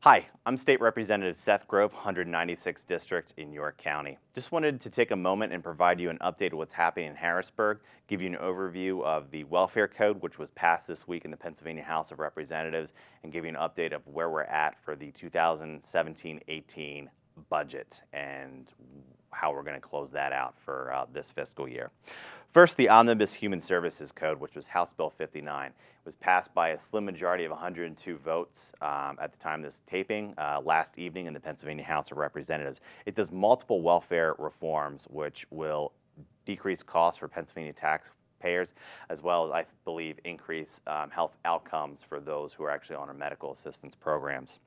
Hi, I'm State Representative Seth Grove, 196th District in York County. Just wanted to take a moment and provide you an update of what's happening in Harrisburg, give you an overview of the Welfare Code, which was passed this week in the Pennsylvania House of Representatives, and give you an update of where we're at for the 2017-18 budget and how we're going to close that out for this fiscal year. First, the Omnibus Human Services Code, which was House Bill 59, was passed by a slim majority of 102 votes at the time of this taping last evening in the Pennsylvania House of Representatives. It does multiple welfare reforms, which will decrease costs for Pennsylvania taxpayers, as well as, I believe, increase health outcomes for those who are actually on our medical assistance programs.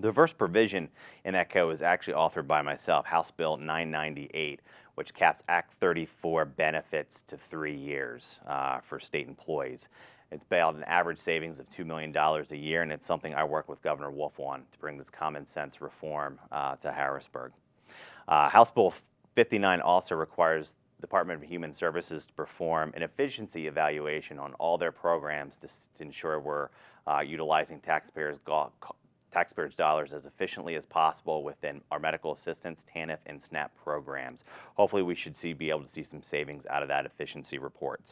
The first provision in that code was actually authored by myself, House Bill 998, which caps Act 34 benefits to 3 years for state employees. It's based on an average savings of $2 million a year, and it's something I work with Governor Wolf on to bring this common sense reform to Harrisburg. House Bill 59 also requires the Department of Human Services to perform an efficiency evaluation on all their programs to ensure we're utilizing taxpayers' dollars as efficiently as possible within our medical assistance, TANF, and SNAP programs. Hopefully, we should be able to see some savings out of that efficiency report.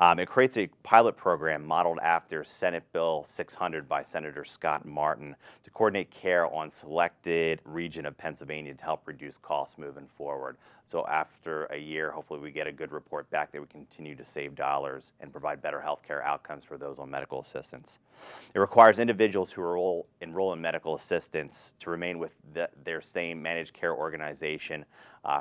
It creates a pilot program modeled after Senate Bill 600 by Senator Scott Martin to coordinate care on selected region of Pennsylvania to help reduce costs moving forward. So after a year, hopefully we get a good report back that we continue to save dollars and provide better health care outcomes for those on medical assistance. It requires individuals who enroll in medical assistance to remain with their same managed care organization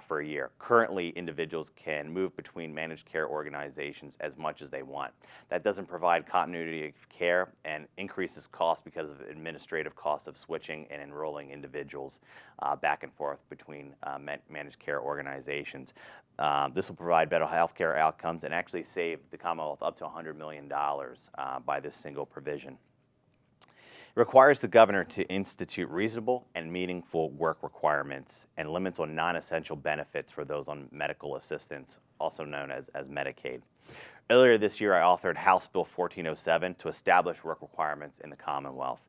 for a year. Currently, individuals can move between managed care organizations as much as they want. That doesn't provide continuity of care and increases costs because of administrative costs of switching and enrolling individuals back and forth between managed care organizations. This will provide better health care outcomes and actually save the Commonwealth up to $100 million by this single provision. It requires the governor to institute reasonable and meaningful work requirements and limits on non-essential benefits for those on medical assistance, also known as Medicaid. Earlier this year, I authored House Bill 1407 to establish work requirements in the Commonwealth.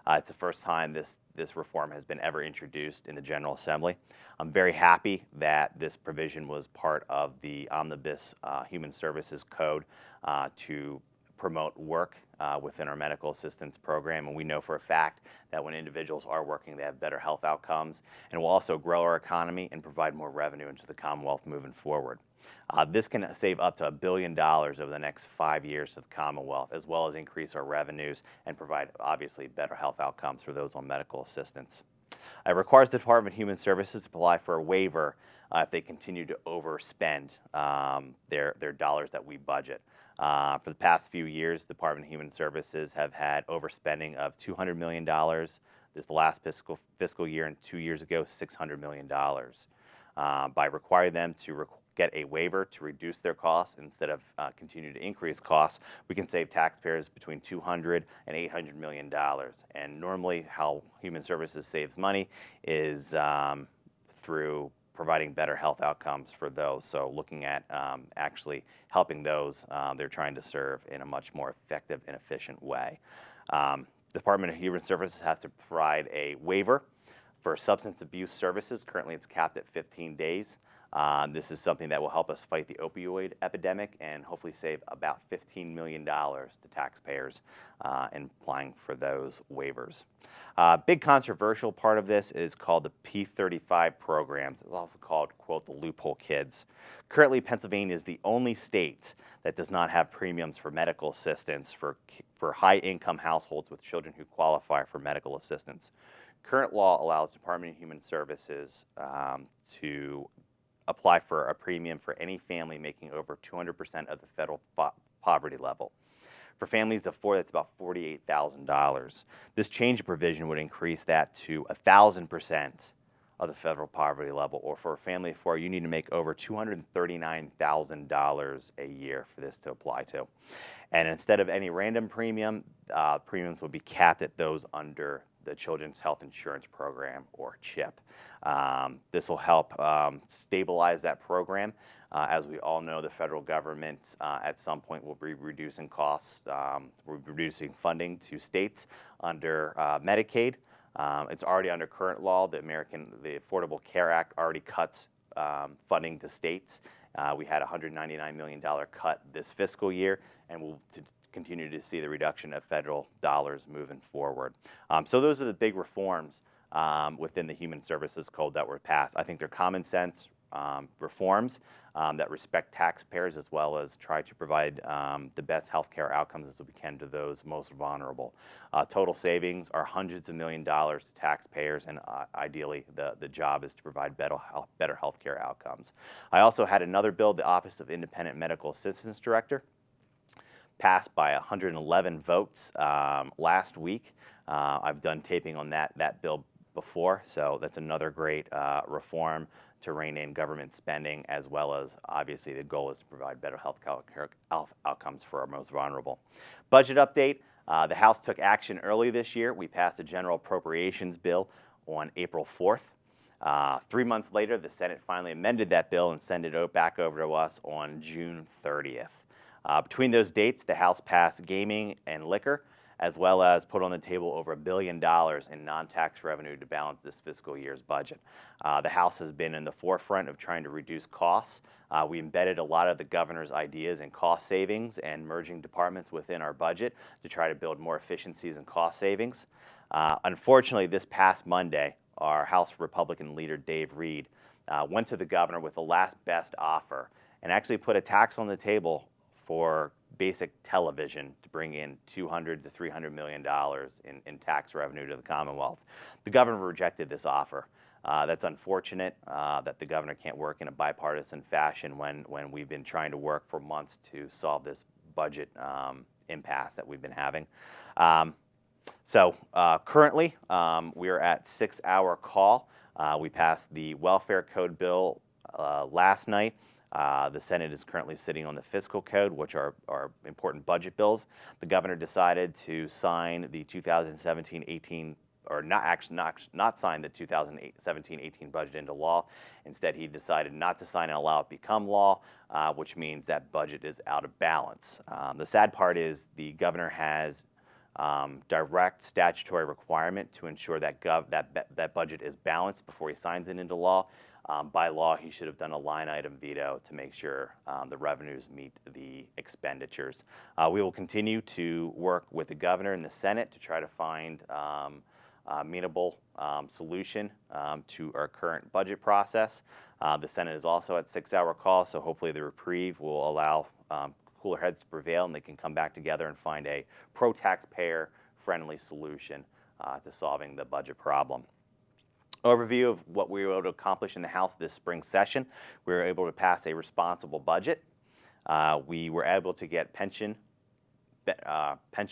It's the first time this reform has been ever introduced in the General Assembly. I'm very happy that this provision was part of the Omnibus Human Services Code to promote work within our medical assistance program, and we know for a fact that when individuals are working, they have better health outcomes, and will also grow our economy and provide more revenue into the Commonwealth moving forward. This can save up to $1 billion over the next 5 years to the Commonwealth, as well as increase our revenues and provide, obviously, better health outcomes for those on medical assistance. It requires the Department of Human Services to apply for a waiver if they continue to overspend their dollars that we budget. For the past few years, the Department of Human Services have had overspending of $200 million. This last fiscal year, and 2 years ago, $600 million. By requiring them to get a waiver to reduce their costs instead of continue to increase costs, we can save taxpayers between $200 and $800 million. And normally how Human Services saves money is through providing better health outcomes for those. So looking at actually helping those they're trying to serve in a much more effective and efficient way. The Department of Human Services has to provide a waiver for substance abuse services. Currently it's capped at 15 days. This is something that will help us fight the opioid epidemic and hopefully save about $15 million to taxpayers in applying for those waivers. Big controversial part of this is called the P35 programs. It's also called, quote, the loophole kids. Currently, Pennsylvania is the only state that does not have premiums for medical assistance for high-income households with children who qualify for medical assistance. Current law allows Department of Human Services to apply for a premium for any family making over 200% of the federal poverty level. For families of 4, that's about $48,000. This change provision would increase that to 1,000% of the federal poverty level, or for a family of 4, you need to make over $239,000 a year for this to apply to. And instead of any random premium, premiums would be capped at those under the Children's Health Insurance Program, or CHIP. This will help stabilize that program. As we all know, the federal government at some point will be reducing costs, reducing funding to states under Medicaid. It's already under current law. The Affordable Care Act already cuts funding to states. We had a $199 million cut this fiscal year, and we'll continue to see the reduction of federal dollars moving forward. So those are the big reforms within the Human Services Code that were passed. I think they're common sense reforms that respect taxpayers, as well as try to provide the best healthcare outcomes as we can to those most vulnerable. Total savings are hundreds of millions of dollars to taxpayers, and ideally the job is to provide better healthcare outcomes. I also had another bill, the Office of Independent Medical Assistance Director, passed by 111 votes last week. I've done taping on that bill before, so that's another great reform to rein in government spending, as well as obviously the goal is to provide better health outcomes for our most vulnerable. Budget update. The House took action early this year. We passed a general appropriations bill on April 4th. 3 months later, the Senate finally amended that bill and sent it back over to us on June 30th. Between those dates, the House passed gaming and liquor, as well as put on the table over $1 billion in non-tax revenue to balance this fiscal year's budget. The House has been in the forefront of trying to reduce costs. We embedded a lot of the governor's ideas in cost savings and merging departments within our budget to try to build more efficiencies and cost savings. Unfortunately, this past Monday, our House Republican leader, Dave Reed, went to the governor with the last best offer and actually put a tax on the table for basic television to bring in $200 to $300 million in tax revenue to the Commonwealth. The governor rejected this offer. That's unfortunate that the governor can't work in a bipartisan fashion when we've been trying to work for months to solve this budget impasse that we've been having. Currently, we're at 6-hour call. We passed the Welfare Code bill last night. The Senate is currently sitting on the Fiscal Code, which are important budget bills. The governor decided to sign the 2017-18, or not sign the 2017-18 budget into law. Instead, he decided not to sign and allow it become law, which means that budget is out of balance. The sad part is the governor has direct statutory requirement to ensure that that budget is balanced before he signs it into law. By law, he should have done a line item veto to make sure the revenues meet the expenditures. We will continue to work with the governor and the Senate to try to find a amenable solution to our current budget process. The Senate is also at 6-hour call, so hopefully the reprieve will allow cooler heads to prevail and they can come back together and find a pro-taxpayer friendly solution to solving the budget problem. Overview of what we were able to accomplish in the House this spring session. We were able to pass a responsible budget. We were able to get pension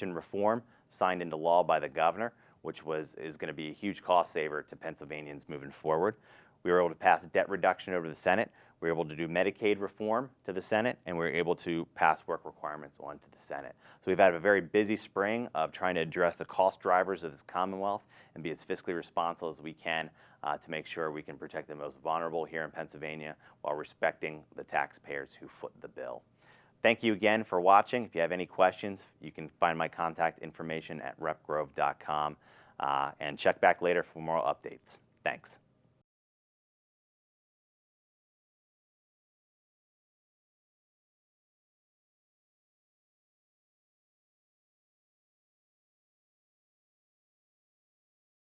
reform signed into law by the governor, which is going to be a huge cost saver to Pennsylvanians moving forward. We were able to pass debt reduction over to the Senate. We were able to do Medicaid reform to the Senate, and we were able to pass work requirements on to the Senate. So we've had a very busy spring of trying to address the cost drivers of this Commonwealth and be as fiscally responsible as we can to make sure we can protect the most vulnerable here in Pennsylvania while respecting the taxpayers who foot the bill. Thank you again for watching. If you have any questions, you can find my contact information at repgrove.com and check back later for more updates. Thanks.